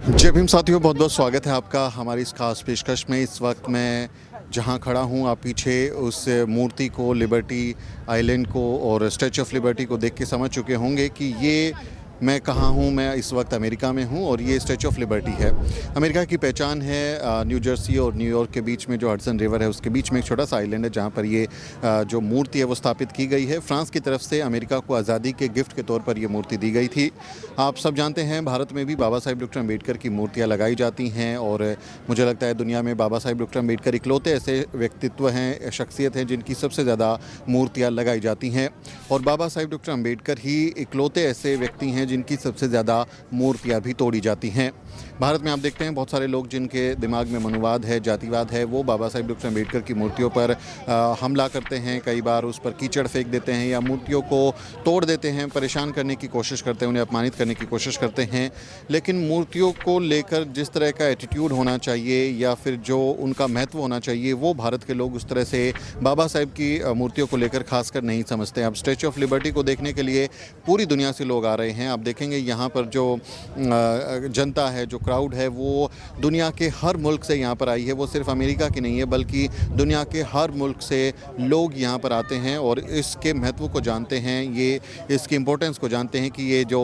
जय भीम साथियों, बहुत बहुत स्वागत है आपका हमारी इस खास पेशकश में। इस वक्त मैं जहां खड़ा हूं, आप पीछे उस मूर्ति को, लिबर्टी आइलैंड को और स्टैचू ऑफ लिबर्टी को देख के समझ चुके होंगे कि ये मैं कहाँ हूँ। मैं इस वक्त अमेरिका में हूँ और ये स्टैचू ऑफ लिबर्टी है। अमेरिका की पहचान है न्यू जर्सी और न्यूयॉर्क के बीच में जो हडसन रिवर है उसके बीच में एक छोटा सा आइलैंड है जहाँ पर ये जो मूर्ति है वो स्थापित की गई है। फ्रांस की तरफ से अमेरिका को आज़ादी के गिफ्ट के तौर पर ये मूर्ति दी गई थी। आप सब जानते हैं भारत में भी बाबा साहेब डॉक्टर अम्बेडकर की मूर्तियाँ लगाई जाती हैं और मुझे लगता है दुनिया में बाबा साहेब डॉक्टर अम्बेडकर इकलौते ऐसे व्यक्तित्व हैं, शख्सियत हैं जिनकी सबसे ज़्यादा मूर्तियाँ लगाई जाती हैं। और बाबा साहेब डॉक्टर अम्बेडकर ही इकलौते ऐसे व्यक्ति हैं जिनकी सबसे ज़्यादा मूर्तियाँ भी तोड़ी जाती हैं। भारत में आप देखते हैं बहुत सारे लोग जिनके दिमाग में मनुवाद है, जातिवाद है, वो बाबा साहेब डॉक्टर अम्बेडकर की मूर्तियों पर हमला करते हैं, कई बार उस पर कीचड़ फेंक देते हैं या मूर्तियों को तोड़ देते हैं, परेशान करने की कोशिश करते हैं, उन्हें अपमानित करने की कोशिश करते हैं। लेकिन मूर्तियों को लेकर जिस तरह का एटीट्यूड होना चाहिए या फिर जो उनका महत्व होना चाहिए, वो भारत के लोग उस तरह से बाबा साहेब की मूर्तियों को लेकर खासकर नहीं समझते। अब स्टैचू ऑफ लिबर्टी को देखने के लिए पूरी दुनिया से लोग आ रहे हैं। आप देखेंगे यहाँ पर जो जनता है, जो क्राउड है, वो दुनिया के हर मुल्क से यहाँ पर आई है। वो सिर्फ अमेरिका की नहीं है बल्कि दुनिया के हर मुल्क से लोग यहाँ पर आते हैं और इसके महत्व को जानते हैं, ये इसकी इम्पोर्टेंस को जानते हैं कि ये जो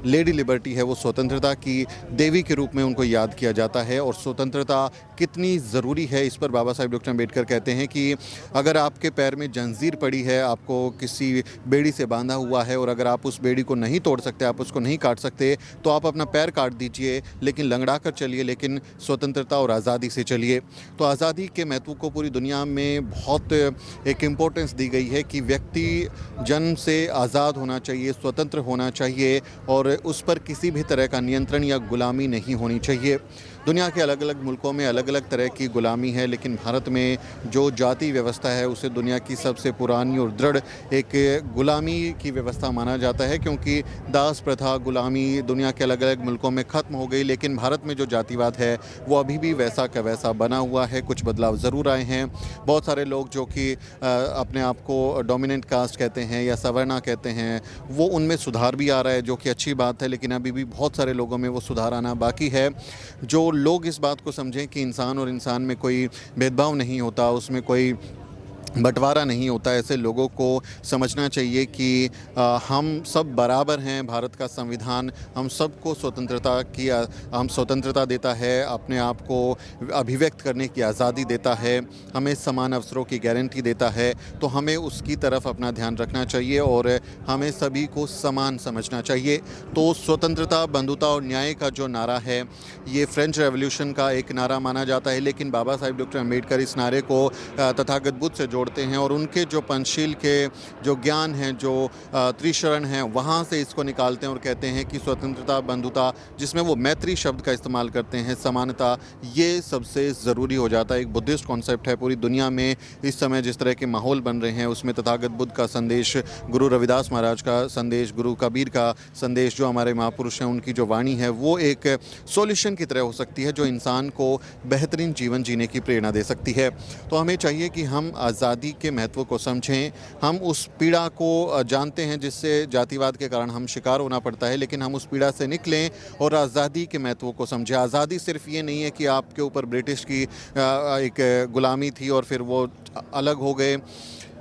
लेडी लिबर्टी है वो स्वतंत्रता की देवी के रूप में उनको याद किया जाता है। और स्वतंत्रता कितनी ज़रूरी है, इस पर बाबा साहेब डॉक्टर अम्बेडकर कहते हैं कि अगर आपके पैर में जंजीर पड़ी है, आपको किसी बेड़ी से बांधा हुआ है और अगर आप उस बेड़ी को नहीं तोड़ सकते, आप उसको नहीं काट सकते, तो आप अपना पैर काट दीजिए, लेकिन लंगड़ा कर चलिए, लेकिन स्वतंत्रता और आज़ादी से चलिए। तो आज़ादी के महत्व को पूरी दुनिया में बहुत एक इम्पोर्टेंस दी गई है कि व्यक्ति जन्म से आज़ाद होना चाहिए, स्वतंत्र होना चाहिए और उस पर किसी भी तरह का नियंत्रण या गुलामी नहीं होनी चाहिए। दुनिया के अलग अलग मुल्कों में अलग अलग तरह की गुलामी है, लेकिन भारत में जो जाति व्यवस्था है उसे दुनिया की सबसे पुरानी और दृढ़ एक गुलामी की व्यवस्था माना जाता है, क्योंकि दास प्रथा, गुलामी दुनिया के अलग अलग मुल्कों में ख़त्म हो गई। लेकिन भारत में जो जातिवाद है वो अभी भी वैसा का वैसा बना हुआ है। कुछ बदलाव ज़रूर आए हैं। बहुत सारे लोग जो कि अपने आप को डोमिनेंट कास्ट कहते हैं या सवर्णा कहते हैं, वो उनमें सुधार भी आ रहा है, जो कि अच्छी बात है, लेकिन अभी भी बहुत सारे लोगों में वो सुधार आना बाकी है। जो लोग इस बात को समझें कि इंसान और इंसान में कोई भेदभाव नहीं होता, उसमें कोई बंटवारा नहीं होता, ऐसे लोगों को समझना चाहिए कि हम सब बराबर हैं। भारत का संविधान हम सबको हम स्वतंत्रता देता है, अपने आप को अभिव्यक्त करने की आज़ादी देता है, हमें समान अवसरों की गारंटी देता है। तो हमें उसकी तरफ अपना ध्यान रखना चाहिए और हमें सभी को समान समझना चाहिए। तो स्वतंत्रता, बंधुता और न्याय का जो नारा है, ये फ्रेंच रेवोल्यूशन का एक नारा माना जाता है, लेकिन बाबा साहेब डॉक्टर अम्बेडकर इस नारे को तथागत बुद्ध से जोड़ते हैं और उनके जो पंचशील के जो ज्ञान हैं, जो त्रिशरण हैं, वहाँ से इसको निकालते हैं और कहते हैं कि स्वतंत्रता, बंधुता, जिसमें वो मैत्री शब्द का इस्तेमाल करते हैं, समानता, ये सबसे ज़रूरी हो जाता है। एक बुद्धिस्ट कॉन्सेप्ट है। पूरी दुनिया में इस समय जिस तरह के माहौल बन रहे हैं उसमें तथागत बुद्ध का संदेश, गुरु रविदास महाराज का संदेश, गुरु कबीर का संदेश, जो हमारे महापुरुष हैं उनकी जो वाणी है, वो एक सॉल्यूशन की तरह हो सकती है जो इंसान को बेहतरीन जीवन जीने की प्रेरणा दे सकती है। तो हमें चाहिए कि हम आज़ादी के महत्व को समझें। हम उस पीड़ा को जानते हैं जिससे जातिवाद के कारण हम शिकार होना पड़ता है, लेकिन हम उस पीड़ा से निकलें और आज़ादी के महत्व को समझें। आज़ादी सिर्फ ये नहीं है कि आपके ऊपर ब्रिटिश की एक गुलामी थी और फिर वो अलग हो गए।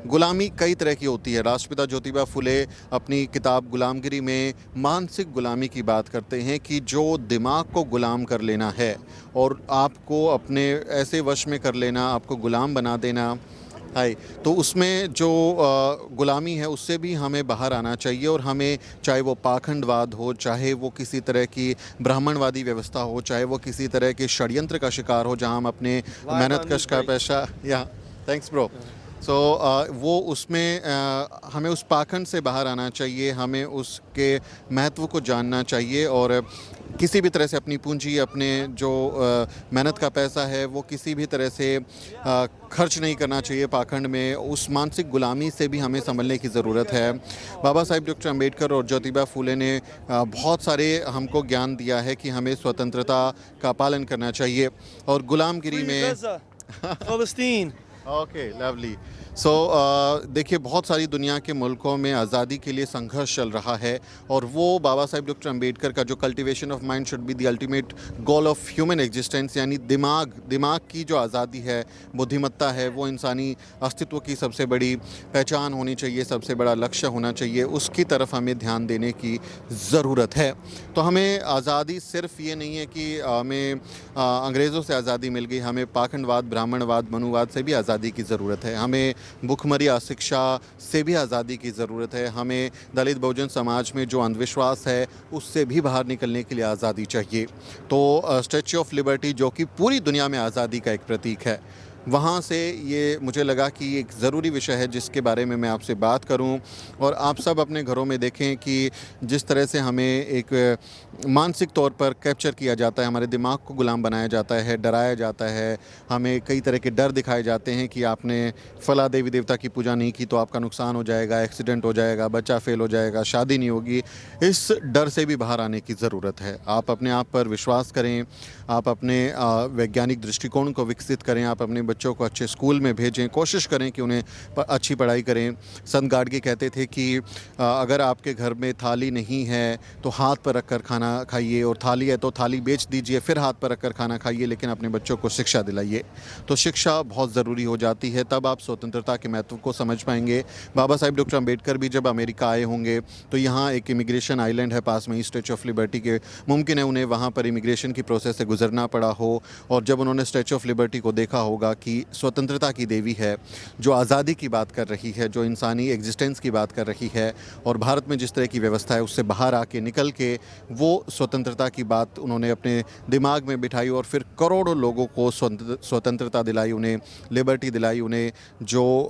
गुलामी कई तरह की होती है। राष्ट्रपिता ज्योतिबा फुले अपनी किताब गुलामगिरी में मानसिक गुलामी की बात करते हैं कि जो दिमाग को गुलाम कर लेना है और आपको अपने ऐसे वश में कर लेना, आपको गुलाम बना देना है, तो उसमें जो गुलामी है उससे भी हमें बाहर आना चाहिए। और हमें, चाहे वो पाखंडवाद हो, चाहे वो किसी तरह की ब्राह्मणवादी व्यवस्था हो, चाहे वो किसी तरह के षड्यंत्र का शिकार हो जहां हम अपने मेहनत कश का पैसा या थैंक्स ब्रो वो उसमें हमें उस पाखंड से बाहर आना चाहिए, हमें उसके महत्व को जानना चाहिए और किसी भी तरह से अपनी पूंजी, अपने जो मेहनत का पैसा है, वो किसी भी तरह से खर्च नहीं करना चाहिए पाखंड में। उस मानसिक गुलामी से भी हमें संभलने की ज़रूरत है। बाबा साहेब डॉक्टर अम्बेडकर और ज्योतिबा फुले ने बहुत सारे हमको ज्ञान दिया है कि हमें स्वतंत्रता का पालन करना चाहिए और गुलामगिरी में ओके, लवली। सो देखिए, बहुत सारी दुनिया के मुल्कों में आज़ादी के लिए संघर्ष चल रहा है, और वो बाबा साहेब डॉक्टर अम्बेडकर का जो cultivation of mind should be the ultimate goal of human existence, यानी दिमाग की जो आज़ादी है, बुद्धिमत्ता है, वो इंसानी अस्तित्व की सबसे बड़ी पहचान होनी चाहिए, सबसे बड़ा लक्ष्य होना चाहिए। उसकी तरफ हमें ध्यान देने की ज़रूरत है। तो हमें आज़ादी सिर्फ ये नहीं है कि हमें अंग्रेज़ों से आज़ादी मिल गई, हमें पाखंडवाद, ब्राह्मणवाद, मनुवाद से भी आज़ादी की ज़रूरत है। हमें भुखमरी अशिक्षा से भी आज़ादी की ज़रूरत है। हमें दलित बहुजन समाज में जो अंधविश्वास है, उससे भी बाहर निकलने के लिए आज़ादी चाहिए। तो स्टैच्यू ऑफ लिबर्टी, जो कि पूरी दुनिया में आज़ादी का एक प्रतीक है, वहाँ से ये मुझे लगा कि एक ज़रूरी विषय है जिसके बारे में मैं आपसे बात करूं, और आप सब अपने घरों में देखें कि जिस तरह से हमें एक मानसिक तौर पर कैप्चर किया जाता है, हमारे दिमाग को गुलाम बनाया जाता है, डराया जाता है, हमें कई तरह के डर दिखाए जाते हैं कि आपने फला देवी देवता की पूजा नहीं की तो आपका नुकसान हो जाएगा, एक्सीडेंट हो जाएगा, बच्चा फेल हो जाएगा, शादी नहीं होगी। इस डर से भी बाहर आने की ज़रूरत है। आप अपने आप पर विश्वास करें, आप अपने वैज्ञानिक दृष्टिकोण को विकसित करें, आप अपने बच्चों को अच्छे स्कूल में भेजें, कोशिश करें कि उन्हें अच्छी पढ़ाई करें। संत गाडगे कहते थे कि अगर आपके घर में थाली नहीं है तो हाथ पर रखकर खाना खाइए, और थाली है तो थाली बेच दीजिए, फिर हाथ पर रखकर खाना खाइए, लेकिन अपने बच्चों को शिक्षा दिलाइए। तो शिक्षा बहुत ज़रूरी हो जाती है, तब आप स्वतंत्रता के महत्व को समझ पाएंगे। बाबा साहेब डॉक्टर अम्बेडकर भी जब अमेरिका आए होंगे तो यहाँ एक इमिग्रेशन आइलैंड है पास में ही, स्टैच्यू ऑफ लिबर्टी के, मुमकिन है उन्हें वहाँ पर इमिग्रेशन की प्रोसेस से गुजरना पड़ा हो, और जब उन्होंने स्टैच्यू ऑफ लिबर्टी को देखा होगा कि स्वतंत्रता की देवी है, जो आज़ादी की बात कर रही है, जो इंसानी एग्जिस्टेंस की बात कर रही है, और भारत में जिस तरह की व्यवस्था है उससे बाहर आके निकल के वो स्वतंत्रता की बात उन्होंने अपने दिमाग में बिठाई, और फिर करोड़ों लोगों को स्वतंत्रता दिलाई, उन्हें लिबर्टी दिलाई, उन्हें जो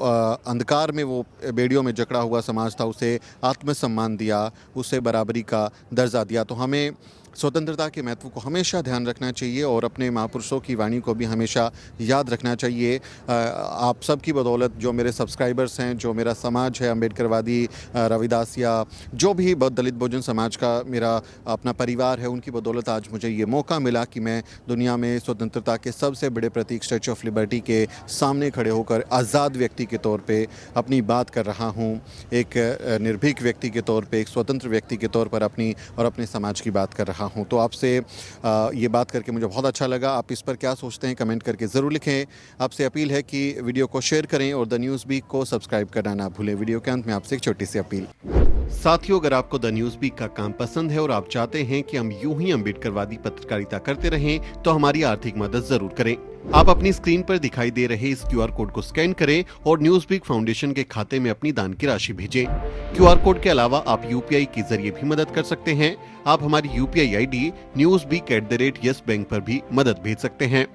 अंधकार में वो बेड़ियों में जकड़ा हुआ समाज था उसे आत्मसम्मान दिया, उसे बराबरी का दर्जा दिया। तो हमें स्वतंत्रता के महत्व को हमेशा ध्यान रखना चाहिए, और अपने महापुरुषों की वाणी को भी हमेशा याद रखना चाहिए। आप सब की बदौलत, जो मेरे सब्सक्राइबर्स हैं, जो मेरा समाज है अम्बेडकरवादी, रविदासिया, जो भी दलित बहुजन समाज का मेरा अपना परिवार है, उनकी बदौलत आज मुझे ये मौका मिला कि मैं दुनिया में स्वतंत्रता के सबसे बड़े प्रतीक स्टैच्यू ऑफ लिबर्टी के सामने खड़े होकर आज़ाद व्यक्ति के तौर पर अपनी बात कर रहा हूँ, एक निर्भीक व्यक्ति के तौर पर, एक स्वतंत्र व्यक्ति के तौर पर अपनी और अपने समाज की बात कर रहा हूँ। तो आपसे ये बात करके मुझे बहुत अच्छा लगा। आप इस पर क्या सोचते हैं कमेंट करके ज़रूर लिखें। आपसे अपील है कि वीडियो को शेयर करें और द न्यूज़ वीक को सब्सक्राइब करना ना भूलें। वीडियो के अंत में आपसे एक छोटी सी अपील। साथियों, अगर आपको द न्यूज़ वीक का काम पसंद है और आप चाहते हैं कि हम यूं ही अम्बेडकरवादी पत्रकारिता करते रहें, तो हमारी आर्थिक मदद जरूर करें। आप अपनी स्क्रीन पर दिखाई दे रहे इस QR कोड को स्कैन करें और न्यूज़ वीक फाउंडेशन के खाते में अपनी दान की राशि भेजें। QR कोड के अलावा आप UPI के जरिए भी मदद कर सकते हैं। आप हमारी UPI ID newsweek@YesBank पर भी मदद भेज सकते हैं।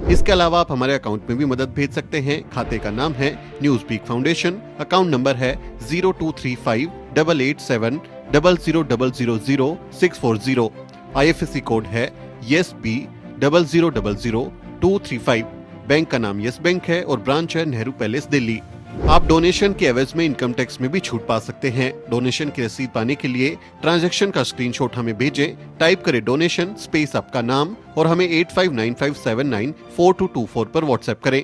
इसके अलावा आप हमारे अकाउंट में भी मदद भेज सकते हैं। खाते का नाम है Newsweek Foundation, account number है 02358800000640। IFSC कोड है YesB000235। बैंक का नाम यस बैंक है और ब्रांच है नेहरू पैलेस, दिल्ली। आप डोनेशन के एवज में इनकम टैक्स में भी छूट पा सकते हैं। डोनेशन की रसीद पाने के लिए ट्रांजैक्शन का स्क्रीनशॉट हमें भेजें। टाइप करें डोनेशन स्पेस आपका नाम और हमें 8595794224 पर व्हाट्सएप करें।